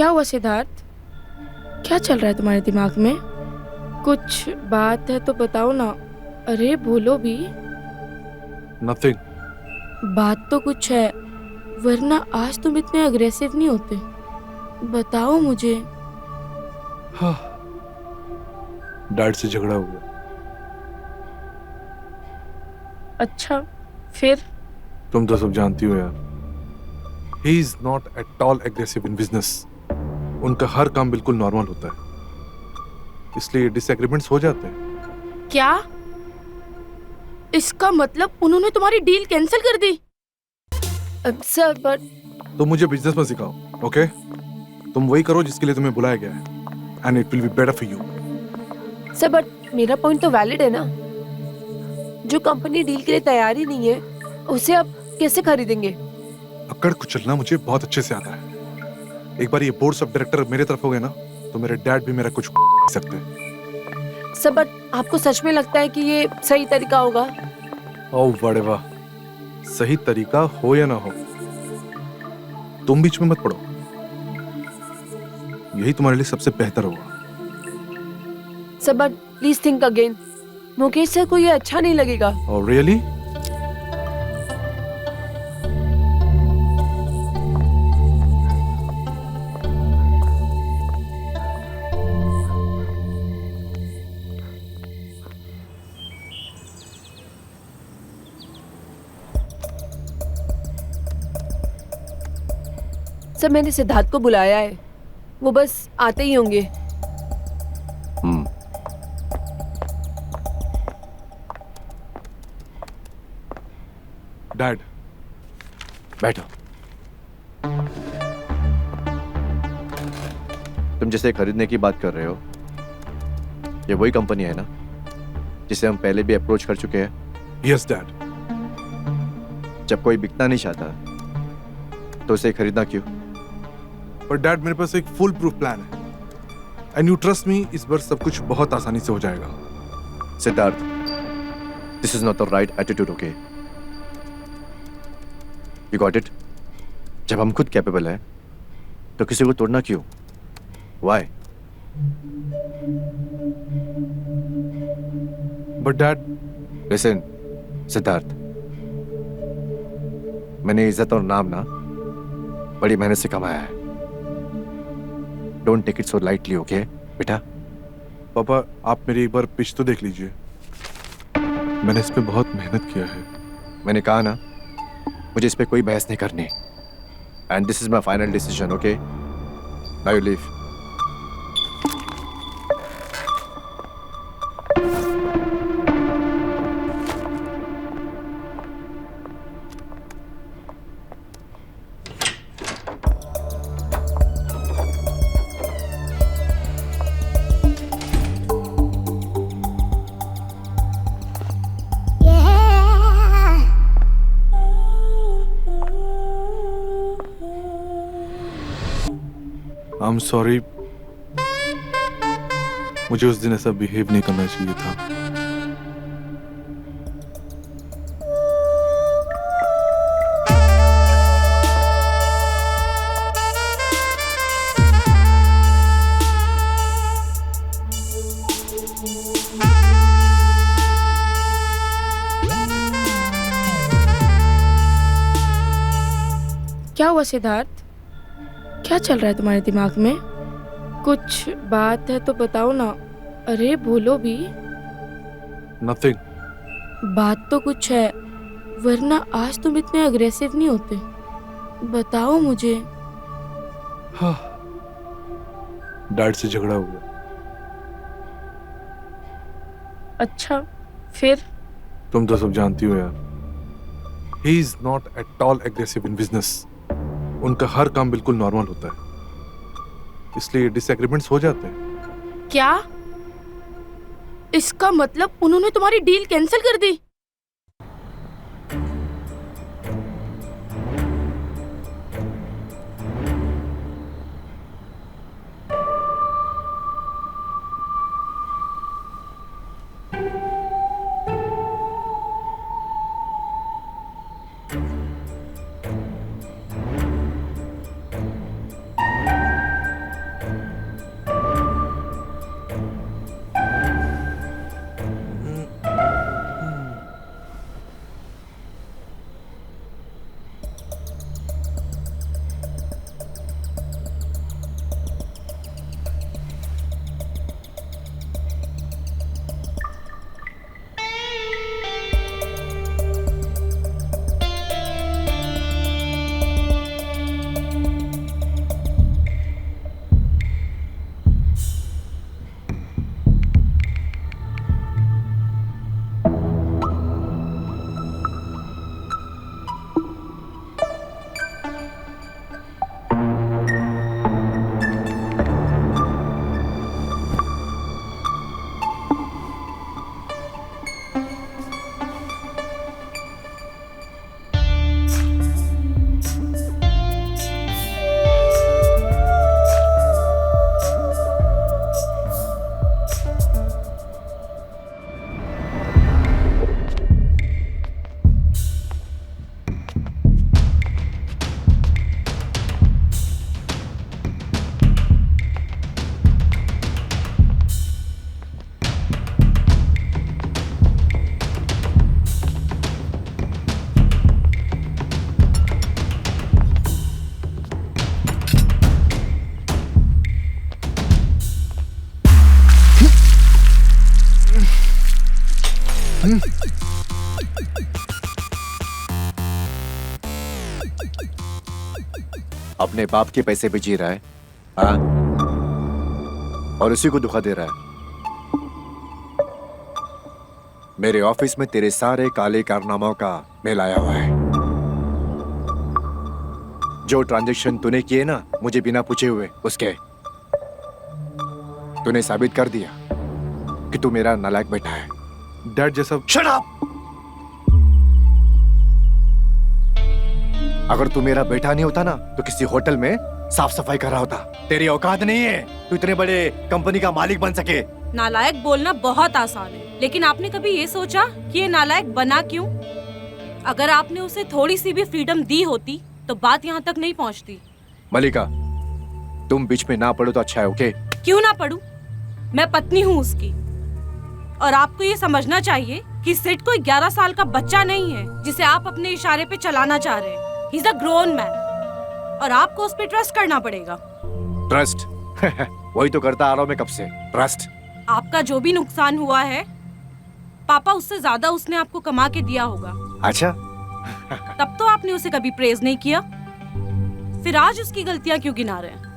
क्या हुआ सिद्धार्थ? क्या चल रहा है तुम्हारे दिमाग में? कुछ बात है तो बताओ ना। अरे बोलो भी। नथिंग। बात तो कुछ है, वरना आज तुम इतने अग्रेसिव नहीं होते। बताओ मुझे। हाँ, डैड से झगड़ा हो गया। अच्छा, फिर? तुम तो सब जानती हो यार। He is not at all aggressive in business. उनका हर काम बिल्कुल नॉर्मल होता है, इसलिए डिसएग्रीमेंट्स हो जाते हैं। क्या? इसका मतलब उन्होंने तुम्हारी डील कैंसिल कर दी? सर बट तुम मुझे बिजनेस में सिखाओ, ओके? तुम वही करो जिसके लिए तुम्हें बुलाया गया है, and it will be better for you. Sir but मेरा पॉइंट तो वैलिड है ना। जो कंपनी डील के लिए तैयार ही नहीं है, उसे आप कैसे खरीदेंगे? अकड़ कुचलना मुझे बहुत अच्छे से आता है। एक बार ये बोर्ड ऑफ डायरेक्टर मेरे तरफ हो गए ना, तो मेरे डैड भी मेरा कुछ सकते हैं। सर बट आपको सच में लगता है कि ये सही तरीका होगा? ओह बड़े वाह, सही तरीका हो या ना हो, तुम बीच में मत पड़ो। यही तुम्हारे लिए सबसे बेहतर होगा। Sir but please think again. Mukesh sir को ये अच्छा नहीं लगेगा। Oh really? सर मैंने सिद्धार्थ को बुलाया है, वो बस आते ही होंगे। डैड बैठो। तुम जिसे खरीदने की बात कर रहे हो, ये वही कंपनी है ना जिसे हम पहले भी अप्रोच कर चुके हैं? Yes dad. जब कोई बिकना नहीं चाहता तो उसे खरीदना क्यों? पर डैड मेरे पास एक फुल प्रूफ प्लान है, एंड यू ट्रस्ट मी, इस बार सब कुछ बहुत आसानी से हो जाएगा। Siddharth, this is not the right attitude, okay? You got it? जब हम खुद कैपेबल हैं तो किसी को तोड़ना क्यों? Why? But dad. Listen Siddharth, मैंने इज्जत और नाम ना बड़ी मेहनत से कमाया है। Don't take it so lightly, okay बेटा? पापा, आप मेरी एक बार पिच तो देख लीजिए। मैंने इस पे बहुत मेहनत किया है। मैंने कहा ना, मुझे इस पे कोई बहस नहीं करनी। And this is my final decision, okay? Now you leave. I am sorry, मुझे उस दिन ऐसा बिहेव नहीं करना चाहिए था। क्या हुआ सिद्धार्थ? क्या चल रहा है तुम्हारे दिमाग में? कुछ बात है तो बताओ ना। अरे बोलो भी। नथिंग। बात तो कुछ है, वरना आज तुम इतने अग्रेसिव नहीं होते। बताओ मुझे। हाँ, डैड से झगड़ा हो गया। अच्छा, फिर? तुम तो सब जानती हो यार। He is not at all aggressive in business. उनका हर काम बिल्कुल नॉर्मल होता है, इसलिए डिसएग्रीमेंट्स हो जाते हैं। क्या? इसका मतलब उन्होंने तुम्हारी डील कैंसिल कर दी? अपने बाप के पैसे पे जी रहा है, हाँ? और उसी को धोखा दे रहा है। मेरे ऑफिस में तेरे सारे काले कारनामों का मेल आया हुआ है। जो ट्रांजैक्शन तूने किए ना मुझे बिना पूछे हुए, उसके तूने साबित कर दिया कि तू मेरा नालायक बेटा है। डैड जैसा शट अप! अगर तू मेरा बेटा नहीं होता ना तो किसी होटल में साफ सफाई कर रहा होता। तेरी औकात नहीं है तू इतने बड़े कंपनी का मालिक बन सके। नालायक बोलना बहुत आसान है, लेकिन आपने कभी ये सोचा कि ये नालायक बना क्यों? अगर आपने उसे थोड़ी सी भी फ्रीडम दी होती तो बात यहाँ तक नहीं पहुँचती। मलिका, तुम बीच में ना पड़ो तो अच्छा है, ओके? क्यों ना पढ़ूं? मैं पत्नी हूँ उसकी, और आपको ये समझना चाहिए कि सिड कोई 11 साल का बच्चा नहीं है जिसे आप अपने इशारे पे चलाना चाह रहे हैं। He is a grown man, और आपको उस पे ट्रस्ट करना पड़ेगा। ट्रस्ट? वही तो करता आ रहा हूं मैं कब से, ट्रस्ट। आपका जो भी नुकसान हुआ है, पापा उससे ज्यादा उसने आपको कमा के दिया होगा। अच्छा? तब तो आपने उसे कभी प्रेज नहीं किया, फिर आज उसकी गलतियां क्यों गिना रहे हैं?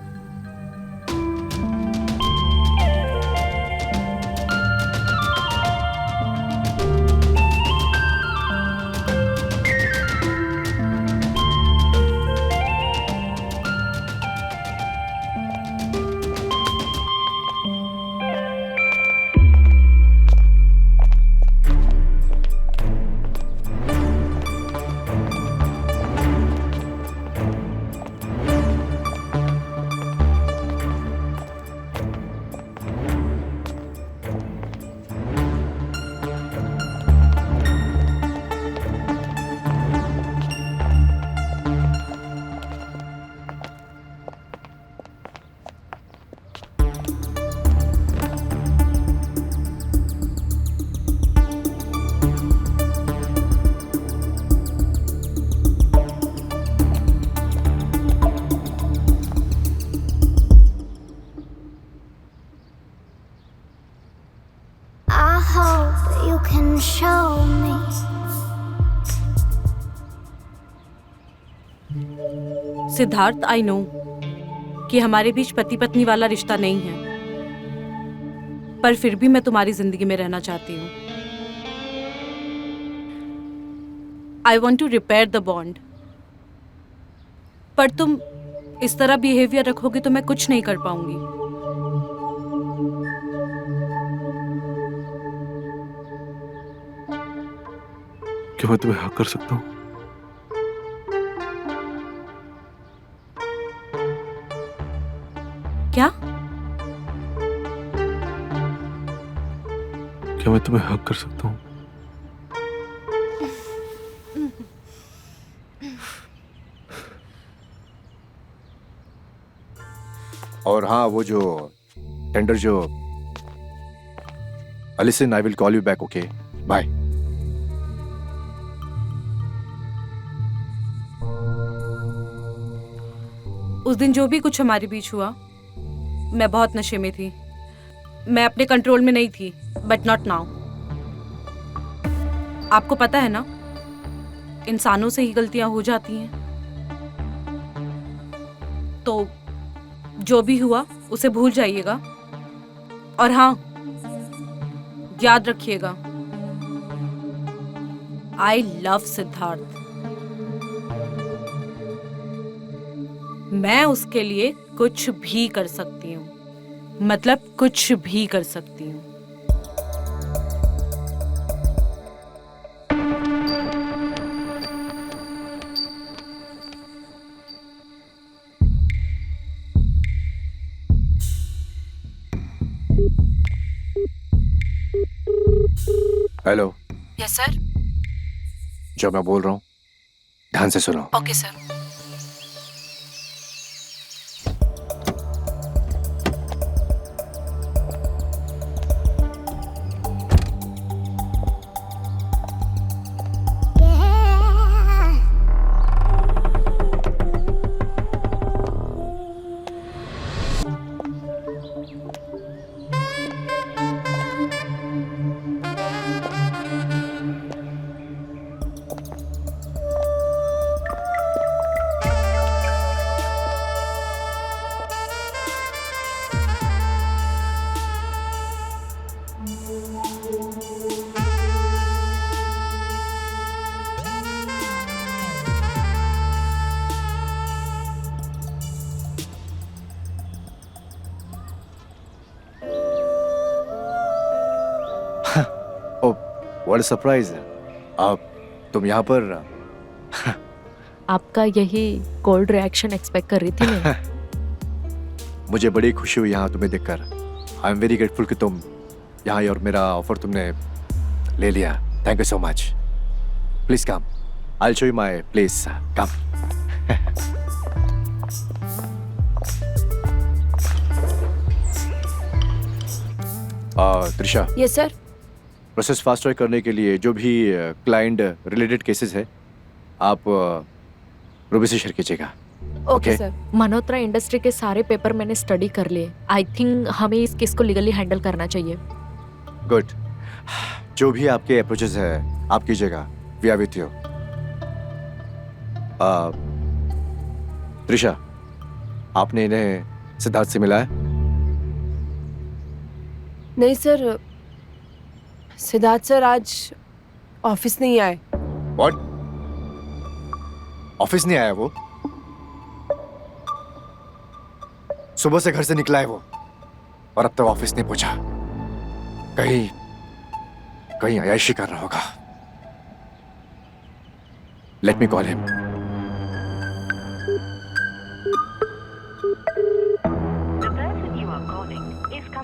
I hope you can show me. Siddharth, I know कि हमारे बीच पति पत्नी वाला रिश्ता नहीं है, पर फिर भी मैं तुम्हारी जिंदगी में रहना चाहती हूँ। I want to repair the bond, पर तुम इस तरह बिहेवियर रखोगे तो मैं कुछ नहीं कर पाऊंगी। क्या मैं तुम्हें हक कर सकता हूँ? क्या? क्या मैं तुम्हें हक कर सकता हूँ? और हाँ, वो जो टेंडर जो Alison, I will call you back, okay? Bye. उस दिन जो भी कुछ हमारे बीच हुआ, मैं बहुत नशे में थी, मैं अपने कंट्रोल में नहीं थी, बट नॉट नाउ। आपको पता है ना, इंसानों से ही गलतियां हो जाती हैं। तो जो भी हुआ उसे भूल जाइएगा, और हाँ, याद रखिएगा, आई लव सिद्धार्थ। मैं उसके लिए कुछ भी कर सकती हूँ, मतलब कुछ भी कर सकती हूँ। हेलो। Yes sir. जो मैं बोल रहा हूँ ध्यान से सुनो। Okay sir. What a surprise. आप तुम यहाँ पर? आपका यही कोल्ड रिएक्शन एक्सपेक्ट कर रही थी मैं। मुझे बड़ी खुशी हुई यहाँ तुम्हें देखकर। आई एम वेरी ग्रेटफुल कि तुम यहाँ आई और मेरा ऑफर तुमने ले लिया। Thank you so much. Please come, I show you my place. Come. Trisha, yes sir. Process fast track करने के लिए जो भी क्लाइंट रिलेटेड केसेस है आप रूबी से शेयर कीजिएगा। Okay Okay. Sir. Malhotra industry के सारे पेपर मैंने स्टडी कर लिए। आई थिंक हमें इस केस को लीगली हैंडल करना चाहिए। गुड। जो भी आपके अप्रोचेस है आप कीजिएगा। We are with you. Trisha, आपने इन्हें सिद्धार्थ से मिला है? नहीं सर, सिद्धार्थ सर आज ऑफिस नहीं आए। व्हाट? ऑफिस नहीं आया वो? सुबह से घर से निकला है वो और अब तक ऑफिस नहीं पहुंचा। कहीं कहीं अयाशी कर रहा होगा। Let me call him.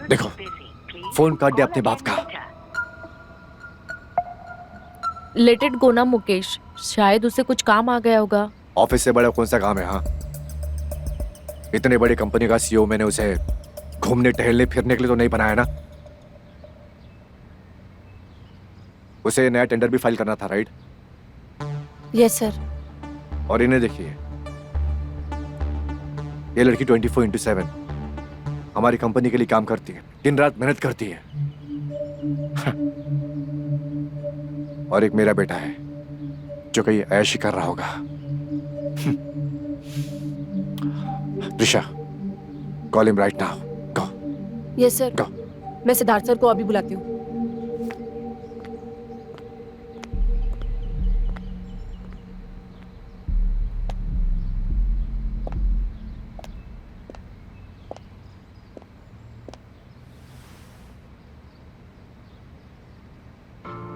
देखो, फोन काट दिया अपने बाप का। लेट इट गो ना मुकेश, शायद उसे कुछ काम आ गया होगा। ऑफिस से बड़ा कौन सा काम है? हाँ, इतने बड़ी कंपनी का सीईओ मैंने उसे घूमने टहलने फिरने के लिए तो नहीं बनाया ना। उसे नया टेंडर भी फाइल करना था, राइट? Yes sir. और इन्हें देखिए, ये लड़की 24/7 हमारी कंपनी के लिए काम करती है, दिन रात मेहनत करती है। और एक मेरा बेटा है जो कहीं ऐश कर रहा होगा। Trisha, call him right now. Go. Yes sir. Go. मैं सिद्धार्थ सर को अभी बुलाती हूँ।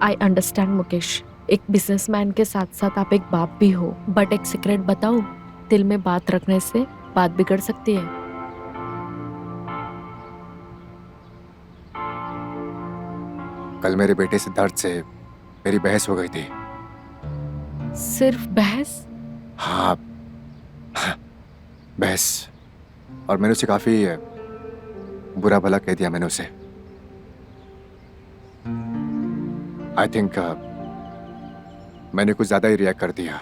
आई अंडरस्टैंड मुकेश, एक बिजनेसमैन के साथ साथ आप एक बाप भी हो, बट एक सीक्रेट बताऊं, दिल में बात रखने से बात बिगड़ सकती है। कल मेरे बेटे सिद्धार्थ से मेरी बहस हो गई थी। सिर्फ बहस? हाँ, बहस। और मैंने उसे काफी बुरा भला कह दिया। मैंने उसे आई थिंक मैंने कुछ ज्यादा ही रिएक्ट कर दिया।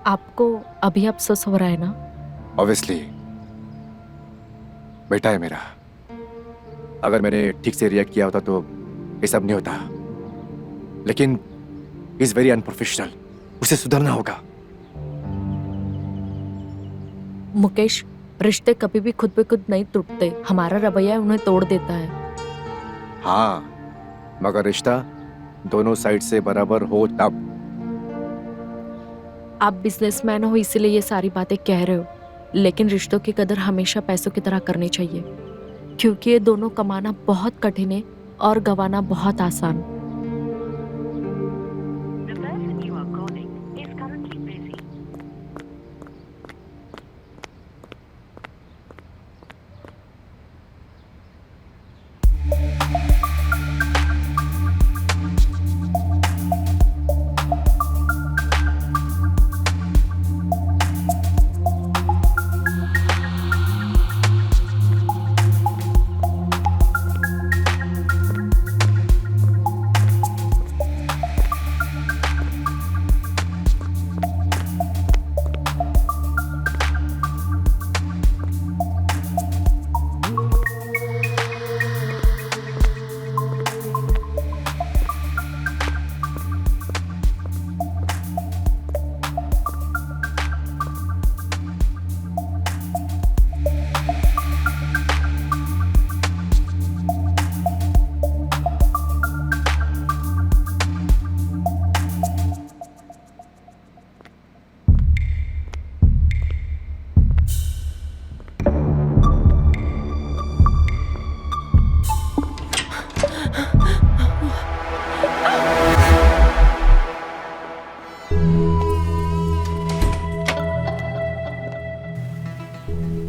आपको अभी अफसोस हो रहा है ना? ऑब्वियसली, बेटा है मेरा। अगर मैंने ठीक से रिएक्ट किया होता तो ये सब नहीं होता। लेकिन इज वेरी अनप्रोफेशनल, उसे सुधरना होगा। मुकेश, रिश्ते कभी भी खुद पे खुद नहीं टूटते। हमारा रवैया उन्हें तोड़ देता है। हाँ, मगर रिश्ता दोनों साइड से बराबर हो तब। आप बिजनेसमैन हो इसीलिए ये सारी बातें कह रहे हो, लेकिन रिश्तों की कदर हमेशा पैसों की तरह करनी चाहिए, क्योंकि ये दोनों कमाना बहुत कठिन है और गंवाना बहुत आसान।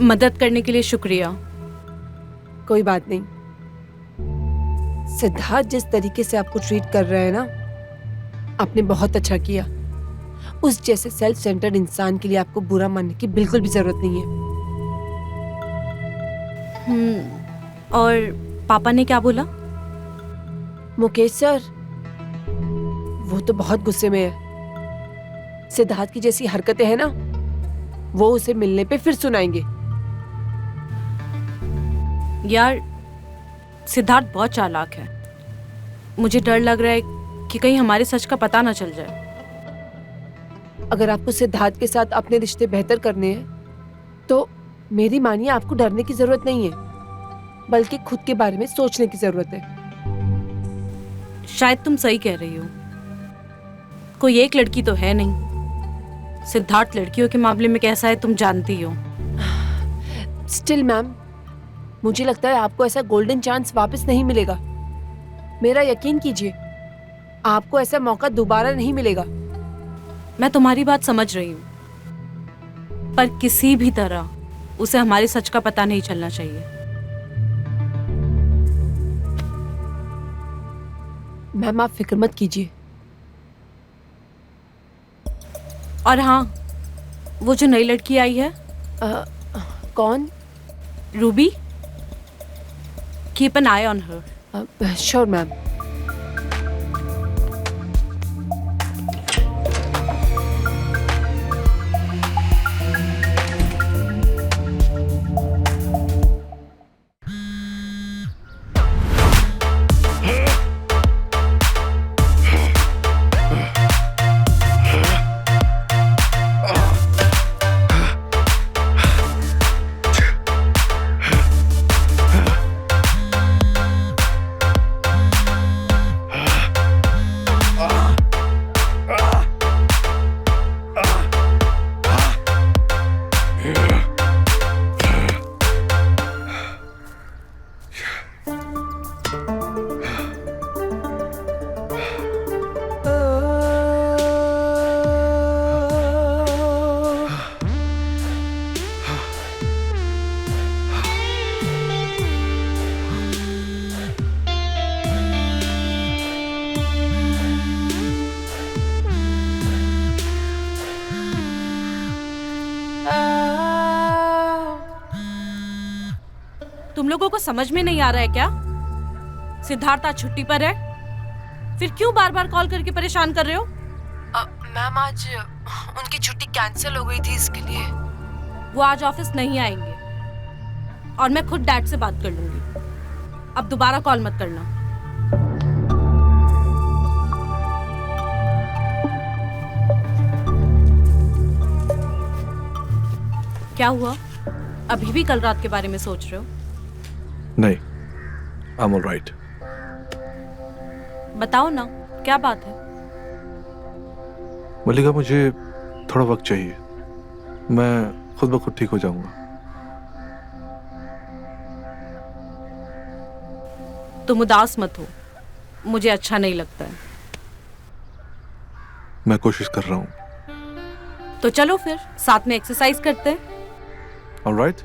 मदद करने के लिए शुक्रिया। कोई बात नहीं। सिद्धार्थ जिस तरीके से आपको ट्रीट कर रहा है ना, आपने बहुत अच्छा किया। उस जैसे सेल्फ सेंटर्ड इंसान के लिए आपको बुरा मानने की बिल्कुल भी जरूरत नहीं है। और पापा ने क्या बोला? मुकेश सर, वो तो बहुत गुस्से में है। सिद्धार्थ की जैसी हरकतें हैं ना, वो उसे मिलने पे फिर सुनाएंगे। यार, सिद्धार्थ बहुत चालाक है। मुझे डर लग रहा है कि कहीं हमारे सच का पता ना चल जाए। अगर आपको सिद्धार्थ के साथ अपने रिश्ते बेहतर करने हैं तो मेरी मानिए, आपको डरने की जरूरत नहीं है, बल्कि खुद के बारे में सोचने की जरूरत है। शायद तुम सही कह रही हो। कोई एक लड़की तो है नहीं। सिद्धार्थ लड़कियों के मामले में कैसा है तुम जानती हो। स्टिल मैम, मुझे लगता है आपको ऐसा गोल्डन चांस वापस नहीं मिलेगा। मेरा यकीन कीजिए, आपको ऐसा मौका दोबारा नहीं मिलेगा। मैं तुम्हारी बात समझ रही हूँ, पर किसी भी तरह उसे हमारे सच का पता नहीं चलना चाहिए। मैम, आप फिक्र मत कीजिए। और हाँ, वो जो नई लड़की आई है, कौन? Ruby, keep an I on her. Sure ma'am. तुम लोगों को समझ में नहीं आ रहा है क्या? सिद्धार्थ आज छुट्टी पर है, फिर क्यों बार बार कॉल करके परेशान कर रहे हो? मैम, आज उनकी छुट्टी कैंसिल हो गई थी, इसके लिए। वो आज ऑफिस नहीं आएंगे और मैं खुद डैड से बात कर लूंगी। अब दोबारा कॉल मत करना। क्या हुआ? अभी भी कल रात के बारे में सोच रहे हो? नहीं, आई एम ऑलराइट। बताओ ना, क्या बात है? मल्लिका, मुझे थोड़ा वक्त चाहिए। मैं खुद ब खुद ठीक हो जाऊंगा। तुम उदास मत हो, मुझे अच्छा नहीं लगता है। मैं कोशिश कर रहा हूँ। तो चलो फिर साथ में एक्सरसाइज करते हैं। ऑलराइट।